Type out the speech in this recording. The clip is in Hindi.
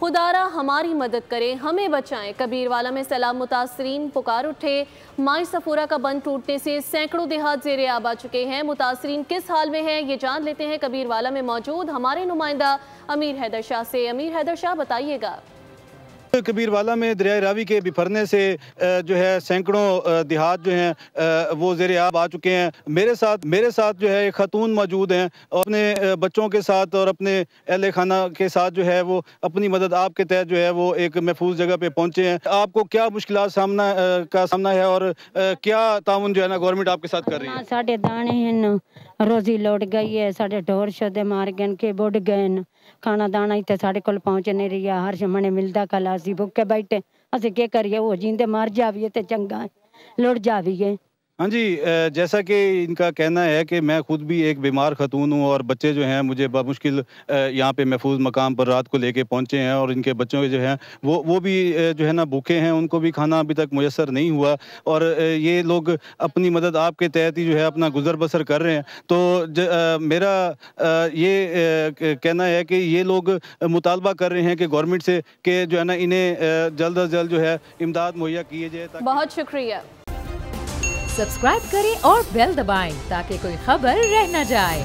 खुदारा हमारी मदद करे, हमें बचाएं। कबीरवाला में सैलाब मुतासरीन पुकार उठे। माई सफूरा का बंद टूटने से सैकड़ों देहात ज़ेरे आब आ चुके हैं। मुतासरीन किस हाल में हैं ये जान लेते हैं कबीरवाला में मौजूद हमारे नुमाइंदा अमीर हैदर शाह से। अमीर हैदर शाह, बताइएगा। कबीरवाला में दरिया रावी के बिफरने से जो है सैकड़ों देहात जो हैं वो ज़ेरे आब आ चुके हैं। मेरे साथ जो है एक खातून मौजूद हैं, अपने बच्चों के साथ और अपने अहले खाना के साथ जो है वो अपनी मदद आपके तहत जो है वो एक महफूज जगह पे पहुंचे हैं। आपको क्या मुश्किलात सामना है और क्या ताउन जो है ना गवर्नमेंट आपके साथ कर रही है? साढ़े दाने हैं, रोजी लौट गई है, साढ़े ढोर शोदे मार गए के बुढ़ गए, खाना दाना इतने साढ़े को पहुंच नहीं रही है। हर मने मिलता कल असी भुखे बैठे, असं क्या करिए, वो जींदे मर जाविए तो चंगा है, लुट जाविए। हाँ जी, जैसा कि इनका कहना है कि मैं खुद भी एक बीमार खतून हूँ और बच्चे जो हैं मुझे मुश्किल यहाँ पे महफूज मकाम पर रात को लेके पहुँचे हैं और इनके बच्चों के जो हैं वो भी जो है ना भूखे हैं, उनको भी खाना अभी तक मुयस्सर नहीं हुआ और ये लोग अपनी मदद आपके तहत ही जो है अपना गुजर बसर कर रहे हैं। तो मेरा ये कहना है कि ये लोग मुतालबा कर रहे हैं कि गवर्नमेंट से कि जो है ना इन्हें जल्द अज जल्द जो है इमदाद मुहैया किए जाए। बहुत शुक्रिया। सब्सक्राइब करें और बेल दबाएं ताकि कोई खबर रह न जाए।